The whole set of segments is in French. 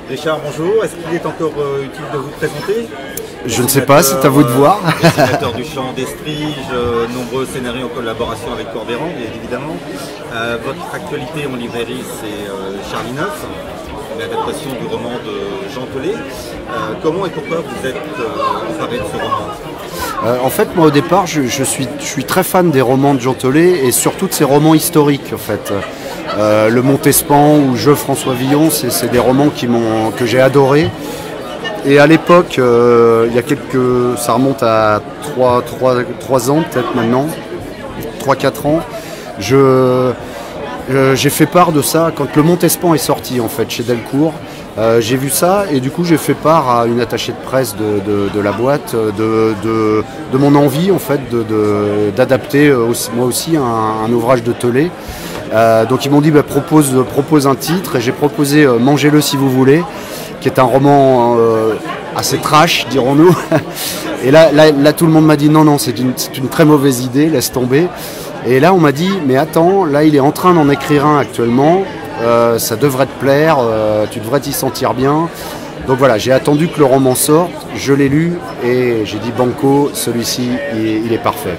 Richard, bonjour. Est-ce qu'il est encore utile de vous présenter? Je ne sais pas, c'est à vous de voir. Dessinateur du Chant d'Estridge, nombreux scénarios en collaboration avec Corbéran, bien évidemment. Votre actualité en librairie, c'est Charlie Neuf, l'adaptation du roman de Jean Thollet. Comment et pourquoi vous êtes emparé de ce roman? En fait, moi au départ, je suis très fan des romans de Jean Thollet et surtout de ses romans historiques. En fait, Le Montespan ou Je, François Villon, c'est des romans que j'ai adorés. Et à l'époque, il y a ça remonte à 3 ans peut-être maintenant, 3-4 ans, j'ai fait part de ça quand Le Montespan est sorti en fait chez Delcourt. J'ai vu ça et du coup j'ai fait part à une attachée de presse de la boîte de mon envie en fait d'adapter moi aussi un ouvrage de Thollet. Donc ils m'ont dit propose un titre et j'ai proposé Mangez-le si vous voulez, qui est un roman assez trash, dirons-nous. Et là, tout le monde m'a dit non, c'est une très mauvaise idée, laisse tomber. Et là, on m'a dit, mais attends, là, il est en train d'en écrire un actuellement, ça devrait te plaire, tu devrais t'y sentir bien. Donc voilà, j'ai attendu que le roman sorte, je l'ai lu et j'ai dit banco, celui-ci, il est parfait.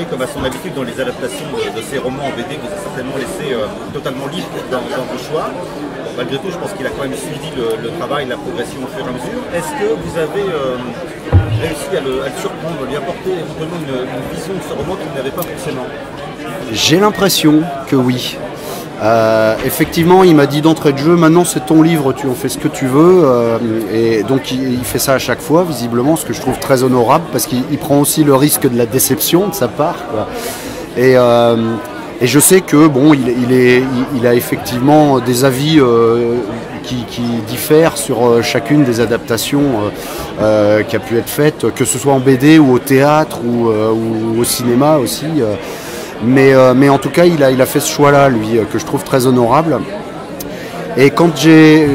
Comme à son habitude dans les adaptations de ses romans en BD, vous a certainement laissé totalement libre dans vos choix. Bon, malgré tout, je pense qu'il a quand même suivi le travail, la progression au fur et à mesure. Est-ce que vous avez réussi à le surprendre, lui apporter éventuellement une vision de ce roman qu'il n'avait pas forcément? J'ai l'impression que oui. Effectivement, il m'a dit d'entrée de jeu, maintenant c'est ton livre, tu en fais ce que tu veux. Et donc il fait ça à chaque fois, visiblement, ce que je trouve très honorable, parce qu'il prend aussi le risque de la déception de sa part, quoi. Et je sais que bon, il a effectivement des avis qui diffèrent sur chacune des adaptations qui a pu être faites, que ce soit en BD ou au théâtre ou au cinéma aussi. Mais en tout cas, il a fait ce choix-là, lui, que je trouve très honorable. Et quand je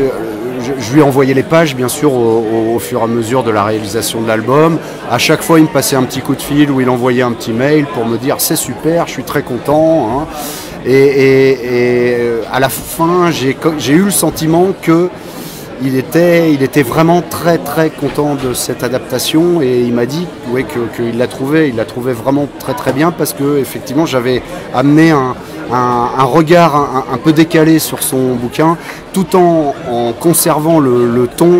lui ai envoyé les pages, bien sûr, au fur et à mesure de la réalisation de l'album. À chaque fois, il me passait un petit coup de fil ou il envoyait un petit mail pour me dire « c'est super, je suis très content, hein ». Et à la fin, j'ai eu le sentiment que il était vraiment très très content de cette adaptation et il m'a dit qu'il l'a trouvé vraiment très très bien parce que effectivement j'avais amené un regard un peu décalé sur son bouquin tout en conservant le ton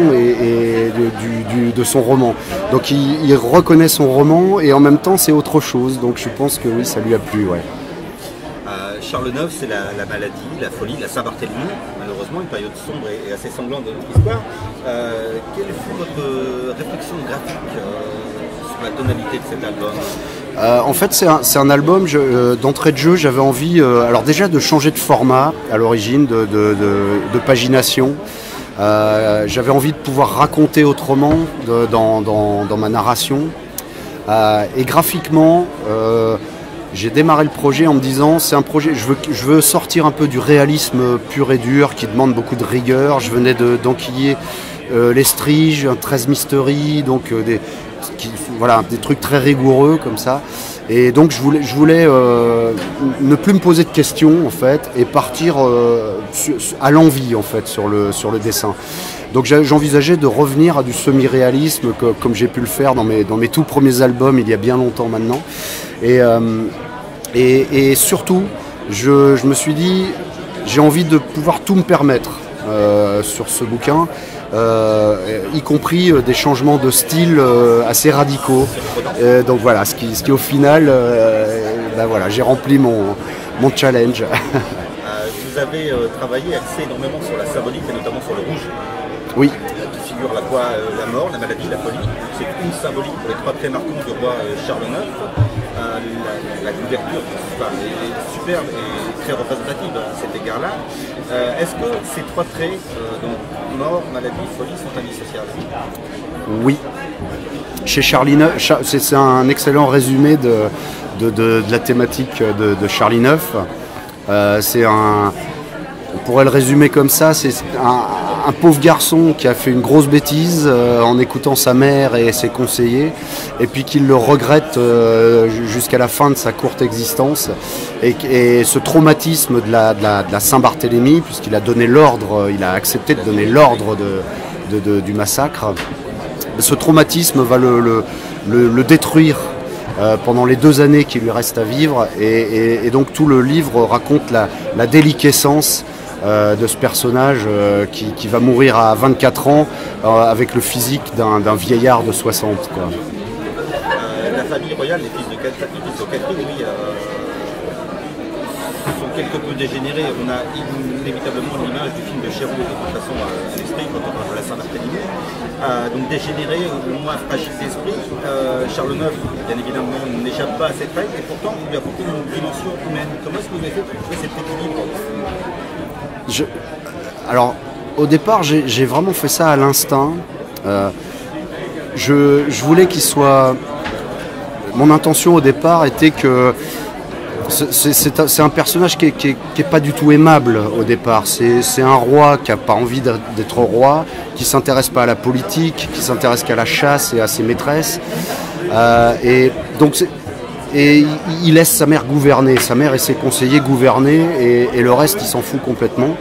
de son roman. Donc il reconnaît son roman et en même temps c'est autre chose, donc je pense que oui, ça lui a plu. Ouais. Charles IX, c'est la maladie, la folie, la Saint-Barthélemy, malheureusement, une période sombre et assez sanglante de notre histoire. Quelle fut votre réflexion graphique sur la tonalité de cet album? En fait, c'est un album, d'entrée de jeu, j'avais envie alors déjà de changer de format à l'origine, de pagination. J'avais envie de pouvoir raconter autrement dans ma narration. Et graphiquement, j'ai démarré le projet en me disant c'est un projet, je veux sortir un peu du réalisme pur et dur qui demande beaucoup de rigueur. Je venais d'enquiller l'Estridge, un 13 Mystery, donc des trucs très rigoureux comme ça. Et donc je voulais ne plus me poser de questions en fait et partir à l'envie en fait sur le dessin. Donc j'envisageais de revenir à du semi-réalisme comme j'ai pu le faire dans mes tout premiers albums il y a bien longtemps maintenant. Et surtout, je me suis dit, j'ai envie de pouvoir tout me permettre sur ce bouquin, y compris des changements de style assez radicaux. Donc voilà, ce qui au final, voilà, j'ai rempli mon challenge. Vous avez travaillé, axé énormément sur la symbolique et notamment sur le rouge. Oui. Qui figure à la fois la mort, la maladie, la folie. C'est une symbolique pour les trois traits marquants du roi Charles IX. La couverture est superbe et très représentative à cet égard-là. Est-ce que ces trois traits, donc mort, maladie, folie, sont indissociables? Oui. Chez Charlie IX, c'est un excellent résumé de la thématique de Charlie IX. On pourrait le résumer comme ça, c'est un pauvre garçon qui a fait une grosse bêtise en écoutant sa mère et ses conseillers, et puis qu'il le regrette jusqu'à la fin de sa courte existence. Et ce traumatisme de la Saint-Barthélemy, puisqu'il a donné l'ordre, il a accepté de donner l'ordre du massacre, ce traumatisme va le détruire pendant les 2 années qui lui restent à vivre, et donc tout le livre raconte la déliquescence de ce personnage qui va mourir à 24 ans avec le physique d'un vieillard de 60. Quoi. La famille royale, les fils de Catherine, oui, sont quelque peu dégénérés. On a inévitablement l'image du film de Chéreau de toute façon à l'esprit quand on parle de la Saint-Barthélemy. Donc dégénéré ou moins fragile d'esprit. Charles IX, bien évidemment, n'échappe pas à cette règle, et pourtant vous lui apportez une dimension humaine. Comment est-ce que vous avez fait pour trouver cet équilibre? Alors, au départ, j'ai vraiment fait ça à l'instinct. Je voulais qu'il soit... Mon intention au départ était que c'est un personnage qui est pas du tout aimable au départ. C'est un roi qui n'a pas envie d'être roi, qui ne s'intéresse pas à la politique, qui s'intéresse qu'à la chasse et à ses maîtresses. Et donc il laisse sa mère gouverner, sa mère et ses conseillers gouverner, et le reste il s'en fout complètement.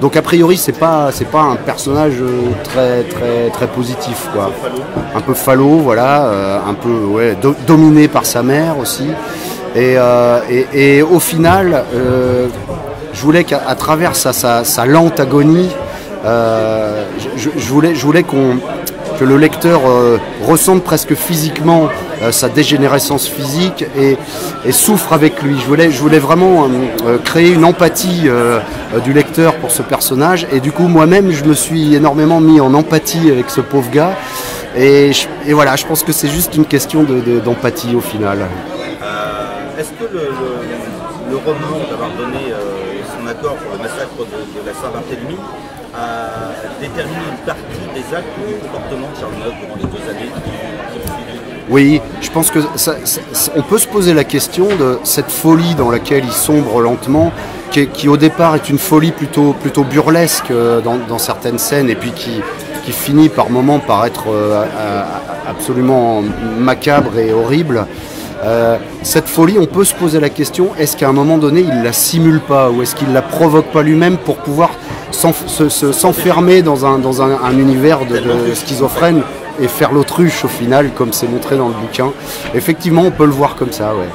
Donc a priori c'est pas un personnage très positif, quoi. Un peu falot, voilà, un peu dominé par sa mère aussi. Et au final, je voulais qu'à travers sa lente agonie, je voulais que le lecteur ressente presque physiquement sa dégénérescence physique et souffre avec lui. Je voulais vraiment créer une empathie du lecteur pour ce personnage, et du coup moi-même je me suis énormément mis en empathie avec ce pauvre gars, et voilà, je pense que c'est juste une question d'empathie au final. Est-ce que le roman d'avoir donné son accord pour le massacre de la Saint-Barthélemy a déterminé une partie des actes ou du comportement de Charles IX durant les 2 années qui ont suivi? Oui, je pense que on peut se poser la question de cette folie dans laquelle il sombre lentement, qui au départ est une folie plutôt burlesque dans certaines scènes, et puis qui finit par moments par être absolument macabre et horrible. Cette folie, on peut se poser la question, est-ce qu'à un moment donné il la simule pas, ou est-ce qu'il la provoque pas lui-même pour pouvoir s'enfermer dans un univers de schizophrène et faire l'autruche au final, comme c'est montré dans le bouquin. Effectivement, on peut le voir comme ça, ouais.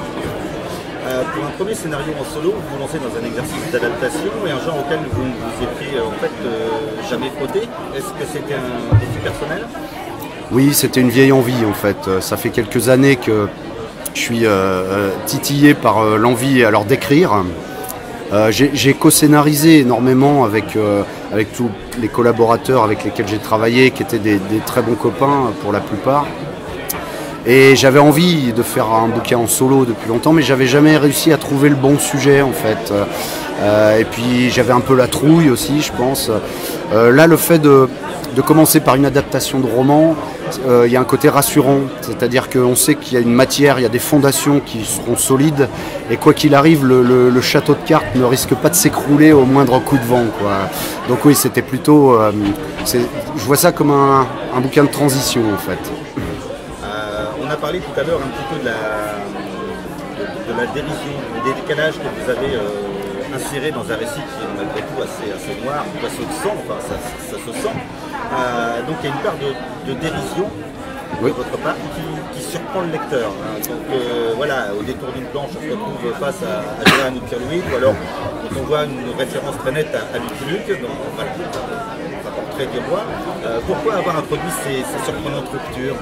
Pour un premier scénario en solo, vous vous lancez dans un exercice d'adaptation et un genre auquel vous ne vous étiez en fait jamais frotté. Est-ce que c'était un défi personnel? Oui, c'était une vieille envie en fait. Ça fait quelques années que je suis titillé par l'envie alors d'écrire. J'ai co-scénarisé énormément avec tous les collaborateurs avec lesquels j'ai travaillé, qui étaient des très bons copains pour la plupart. Et j'avais envie de faire un bouquin en solo depuis longtemps, mais j'avais jamais réussi à trouver le bon sujet en fait. Et puis j'avais un peu la trouille aussi, je pense. Là, le fait de commencer par une adaptation de roman, il y a un côté rassurant, c'est-à-dire qu'on sait qu'il y a une matière, il y a des fondations qui seront solides, et quoi qu'il arrive, le château de cartes ne risque pas de s'écrouler au moindre coup de vent, quoi. Donc oui, c'était plutôt... je vois ça comme un bouquin de transition, en fait. On a parlé tout à l'heure un petit peu de la dérision, du décalage que vous avez inséré dans un récit qui est malgré tout assez noir, assez de sang, enfin ça se sent. Donc il y a une part de dérision de votre part qui surprend le lecteur. Donc voilà, au détour d'une planche, on se retrouve face à Gérard ou Pierre-Louis, ou alors quand on voit une référence très nette à Lucky Luke dans un portrait du roi. Pourquoi avoir introduit ces surprenantes ruptures?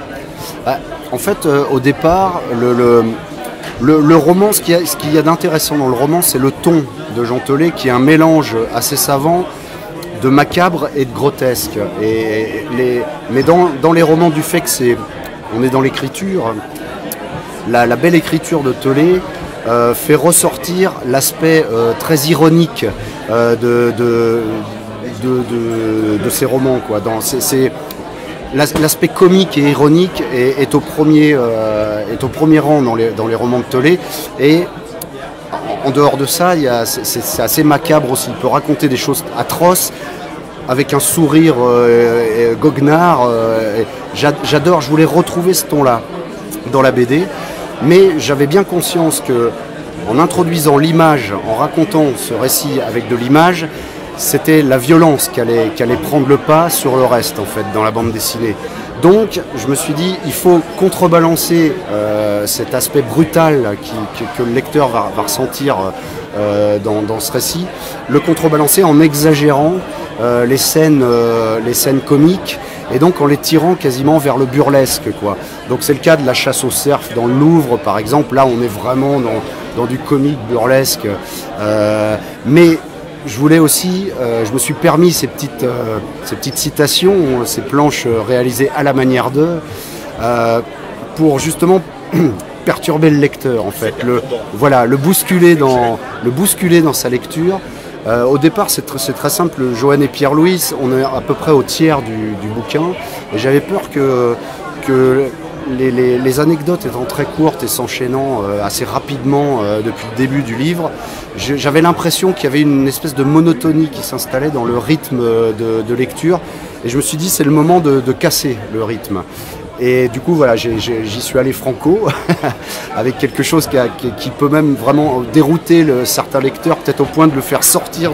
En fait, au départ, le roman, ce qu'il y a d'intéressant dans le roman, c'est le ton de Jean Telet, qui est un mélange assez savant de macabre et de grotesque. Mais dans les romans du fait que on est dans l'écriture, la belle écriture de Telet fait ressortir l'aspect très ironique de ces romans, quoi. L'aspect comique et ironique est au premier rang dans les romans de Telet, et en dehors de ça, c'est assez macabre aussi. Il peut raconter des choses atroces avec un sourire goguenard. J'adore, je voulais retrouver ce ton-là dans la BD, mais j'avais bien conscience que en introduisant l'image, en racontant ce récit avec de l'image, c'était la violence qui allait prendre le pas sur le reste en fait dans la bande dessinée. Donc je me suis dit il faut contrebalancer cet aspect brutal que le lecteur va ressentir dans ce récit, le contrebalancer en exagérant les scènes comiques et donc en les tirant quasiment vers le burlesque, quoi. Donc c'est le cas de la chasse au cerf dans le Louvre par exemple, là on est vraiment dans du comique burlesque, mais je voulais aussi, je me suis permis ces petites citations, ces planches réalisées à la manière d'eux, pour justement perturber le lecteur en fait, le bousculer dans sa lecture. Au départ c'est très simple, Joanne et Pierre-Louis, on est à peu près au tiers du bouquin, et j'avais peur que les anecdotes étant très courtes et s'enchaînant assez rapidement depuis le début du livre, j'avais l'impression qu'il y avait une espèce de monotonie qui s'installait dans le rythme de lecture, et je me suis dit c'est le moment de casser le rythme. Et du coup voilà, j'y suis allé franco avec quelque chose qui peut même vraiment dérouter certains lecteurs, peut-être au point de le faire sortir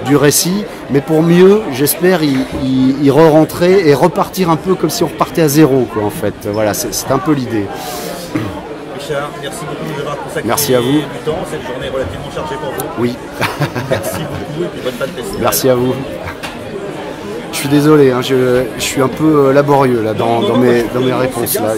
du récit, mais pour mieux, j'espère, y re-rentrer et repartir un peu comme si on repartait à zéro, quoi, en fait. Voilà, c'est un peu l'idée. Richard, merci beaucoup de nous avoir consacré merci à vous. Du temps. Cette journée est relativement chargée pour vous. Oui. Merci beaucoup et puis bonne fin de festival. Merci à vous. Je suis désolé, hein, je suis un peu laborieux là, dans mes réponses. Là,